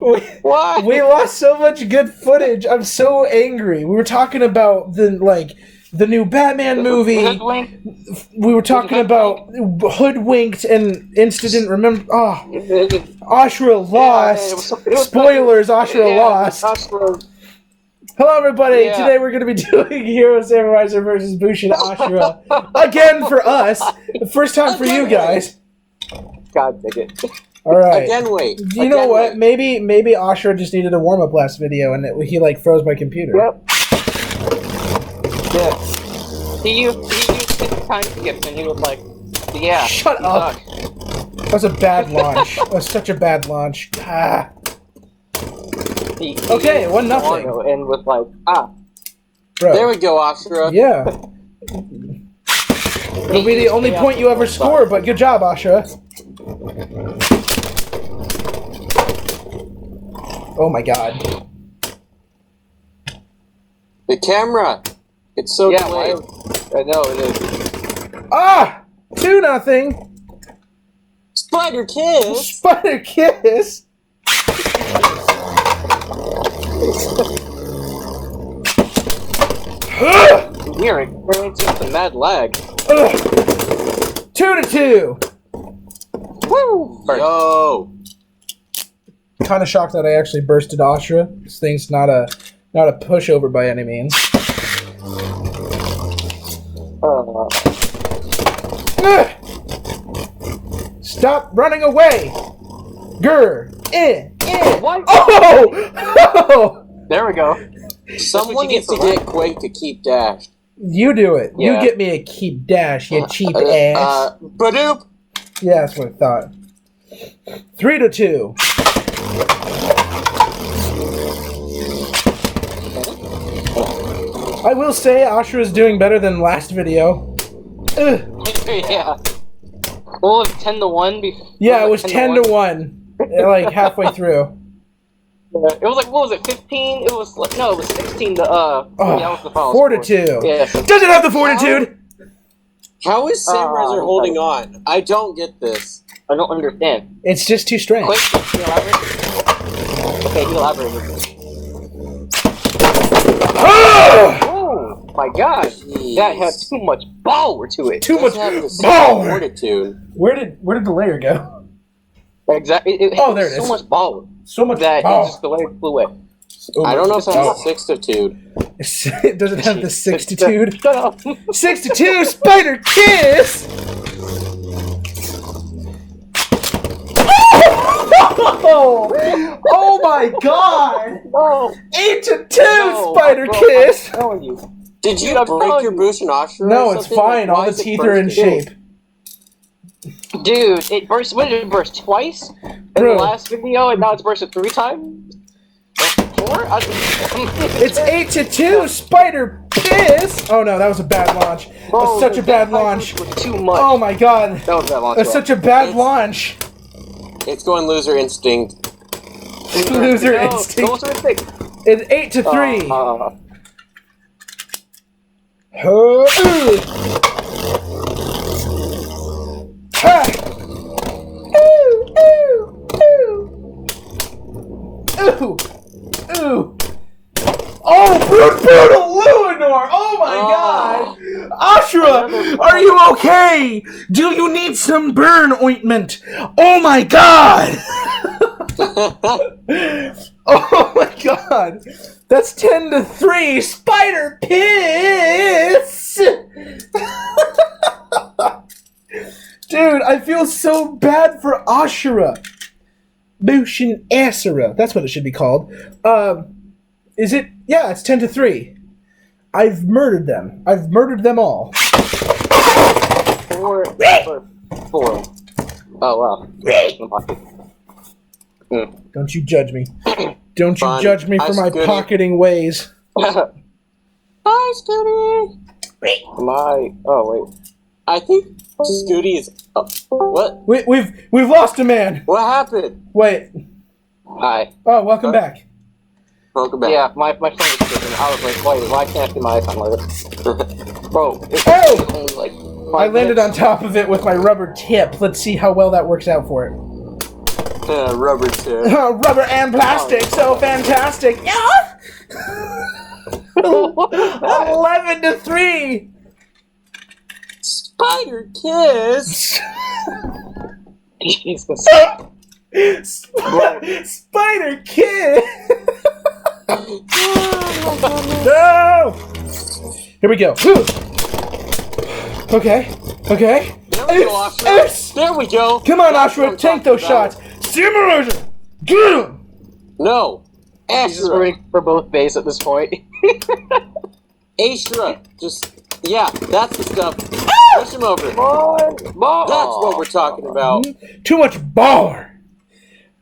What? We lost so much good footage. I'm so angry. We were talking about the new Batman movie. We were talking about Hoodwinked and Instant Remember. Oh, Ashura lost. Spoilers, Ashura lost. Hello, everybody. Yeah. Today we're going to be doing Hero Samuraizor versus Bushin Ashura. Again for us. The first time for you guys. God dang it. All right. Again, wait. You know what? Maybe Ashura just needed a warm-up last video and he like froze my computer. Yep. Yeah. He used his time skip and he was like, yeah. Shut up. That was a bad launch. That was such a bad launch. Ah. He Okay, 1-0. And was like, Bro. There we go, Ashura. Yeah. It'll be the only point you ever score, but good job, Ashura. Oh my god. The camera. It's so delayed. I know it is. Ah! 2-0. Spider Kiss. Spider Kiss. You're experiencing some mad lag. 2-2. Woo! Yo. Kind of shocked that I actually bursted Ashura. This thing's not a pushover by any means. Stop running away! Grr! What? Oh! There we go. Someone needs to get Quake to keep dash. You do it. Yeah. You get me a keep dash, you cheap ass. Badoop. Yeah, that's what I thought. 3-2. I will say Ashura's doing better than last video. Ugh. Yeah. Well, it was 10-1 before. Yeah, it was 10-1. Like halfway through. It was like, what was it, 15? It was like, no, it was 16 to, yeah, that was the final 4-2. score. Yeah. Doesn't have the fortitude! How is Samuraizor holding on? I don't get this. I don't understand. It's just too strange. Quick, can you elaborate? Okay, you elaborate. Oh my gosh, Jeez. that had too much power to it. Too much Doesn't have the same power! fortitude. Where did the layer go? Exactly. It Oh, there it so is. much power So much that power. it just the way it flew away. I don't know if it has a sixtitude. It doesn't have the sixtitude. Shut up. 6-2, Spider Kiss! Oh my god! No. 8-2, No, Spider bro, Kiss! I'm telling you. Did you Dude, I'm break telling your you. Bushin Ashura? No, or it's something? fine. Why All the is it teeth are in bursting? shape. Dude, it burst. What did it burst twice in Bro. the last video, and now it's bursted 3 times? Or 4? It's 8-2, Spider Kiss! Oh no, that was a bad launch. That was such a bad launch. Too much. Oh my god. That was a bad launch. That's such a bad launch. It's going loser instinct. Loser No, instinct. Loser instinct. It's 8-3. Ha! Ooh! Ooh! Oh, brutal Luinor! Oh my god! Ashura, are you okay? Do you need some burn ointment? Oh my god! Oh my god! That's 10-3! Spider Piss! Dude, I feel so bad for Ashura. Bushin Ashura. That's what it should be called. Is it? Yeah, it's 10-3. I've murdered them. I've murdered them all. 4. Oh, wow. Don't you judge me. Don't you Fun. judge me for my Scooty. pocketing ways. Hi, Scooty. Oh, wait. I think Scooty is. What? We've lost a man. What happened? Wait. Hi. Oh, welcome back. Welcome back. Yeah, my phone was tripping. I was like, wait, why can't I see my icon like this? Bro, it's Oh! only like I landed on top of it with my rubber tip. Let's see how well that works out for it. Rubber too. Rubber and plastic, so fantastic. Yeah. 11-3. Spider Kiss. Jesus. Spider Kid. No. Here we go. Okay. Okay. There we go, Ashura. There we go. Come on, Ashura. Tank those shots. Samuraizor. Get him. No. He's just Ashura. rooting for both base at this point. Ashura. Just, yeah, that's the stuff. Push him over. That's what we're talking about. Too much baller.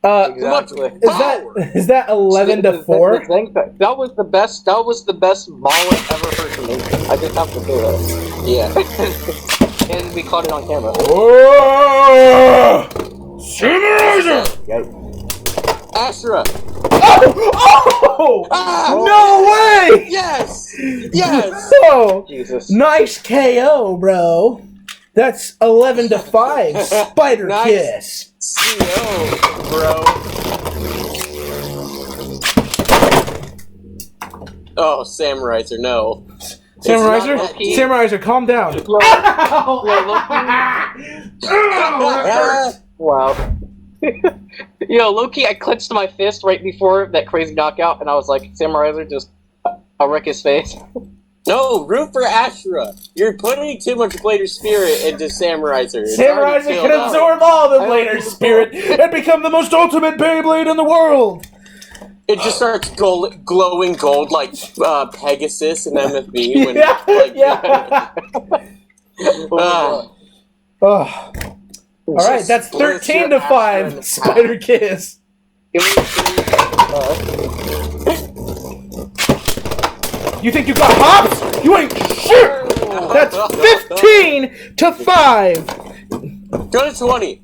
Exactly. Is that 11-4? That was the best. That was the best ball I've ever heard from me. I just have to say that. Yeah. And we caught it on camera. Oh! Samuraizor! Ashura. Oh! No way! Yes! Yes! Oh! Jesus. Nice KO, bro. That's 11-5. Spider Kiss. CO, bro. Oh, Samuraizor, no. Samuraizor, calm down. Wow. Yo, Loki, I clenched my fist right before that crazy knockout, and I was like, Samuraizor, just, I'll wreck his face. No, root for Ashura. You're putting too much Blader Spirit into Samuraizor. Samuraizor can absorb all the Blader Spirit and become the most ultimate Beyblade in the world. It just starts glowing gold like Pegasus and MFB. When, Alright, that's 13-5. Spider Kiss. You think you got hops? You ain't shit! That's 15-5. Go to 20.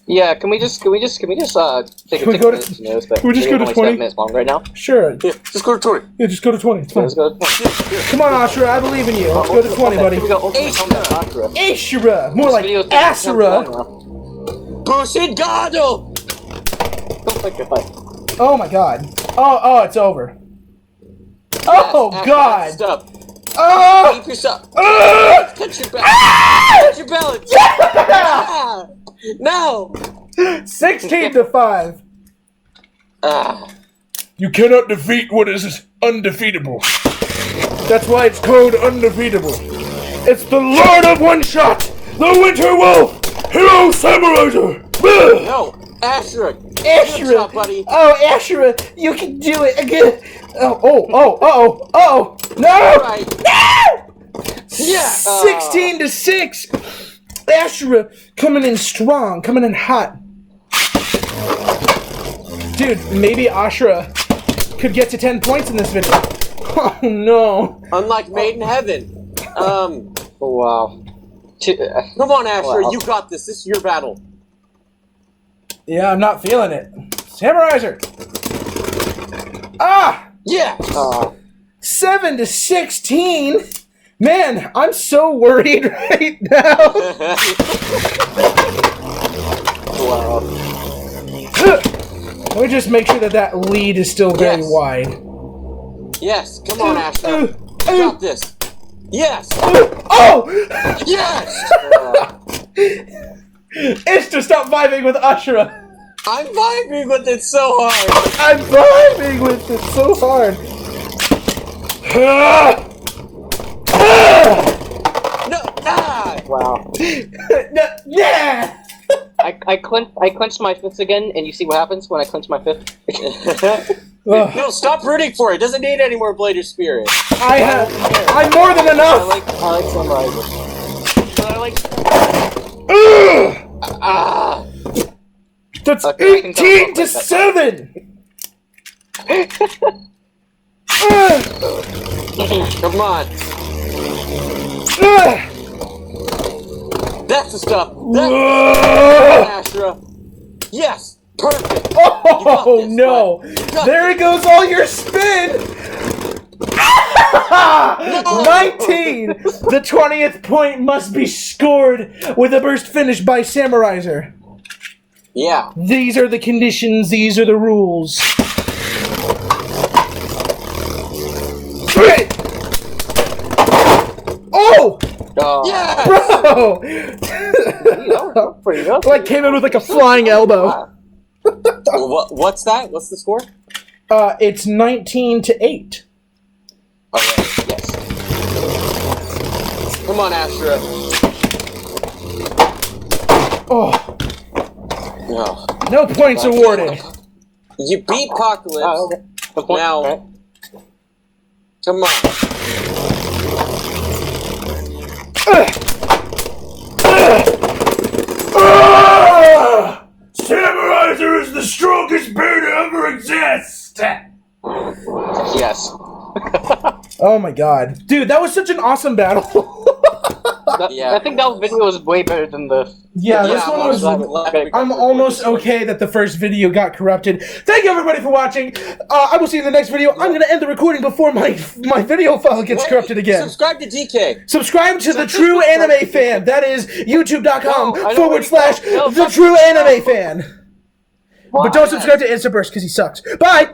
Yeah, can we just take a Can we just minute go to to notice that can we just go to 20? 7 minutes long right now? Sure. Yeah, just go to 20. Yeah, just go to 20. It's fine. Let's go to 20. Come on, Ashura, I believe in you. Let's go to 20, buddy. Here we go. Ultimate Combat Ashura. Ashura! More like This video's Asura! Bushin Gado! Don't fight your fight. Oh my god. Oh, it's over. Oh god! Stop. Oh! Keep yourself. Touch your balance. Touch your balance. Yeah! No! 16-5. You cannot defeat what is undefeatable. That's why it's called undefeatable. It's the Lord of One Shot, the Winter Wolf. Hello, Samuraizor. No, Ashura. Ashura, buddy. Oh, Ashura, you can do it again. Oh, no! Right. No! Yeah. 16-6. Ashura coming in strong, coming in hot. Dude, maybe Ashura could get to 10 points in this video. Oh no. Unlike Made in Heaven. Wow. Come on, Ashura, you got this. This is your battle. Yeah, I'm not feeling it. Samuraizor. Ah! Yeah. 7-16. Man, I'm so worried right now. Wow. Let me just make sure that lead is still very wide. Yes, come on, Ashura. You got this. Yes. Oh! Yes. It's to stop vibing with Ashura. I'm vibing with it so hard. I'm vibing with it so hard. No, nah. Wow. No, yeah. I clenched my fists again, and you see what happens when I clench my fist? No, stop rooting for it. It doesn't need any more Blader Spirit. I'm more than enough. I like Samuraizor. But I like. That's Okay, I can tell 18-7. Come on. That's the stuff. That's Ashura. Yes. Perfect. Oh no! There goes all your spin. 19. The 20th point must be scored with a burst finish by Samuraizor. Yeah. These are the conditions, these are the rules. Oh! Yeah. Bro! Pretty good. Like came in with like a flying elbow. Well, what's that? What's the score? It's 19-8. Alright, yes. Come on, Ashura. Oh, No. no points awarded. You beat Apocalypse. Okay. Now, Right. come on. Samuraizor is the strongest bear to ever exist! Yes. Oh my god. Dude, that was such an awesome battle. Yeah. I think that video was way better than the. Yeah, this one was... I'm almost okay that the first video got corrupted. Thank you everybody for watching. I will see you in the next video. I'm going to end the recording before my video file gets corrupted again. Subscribe to DK. Subscribe to The True Anime Fan. That is youtube.com No, I don't / The True Anime Fan. But don't subscribe to Instaburst because he sucks. Bye!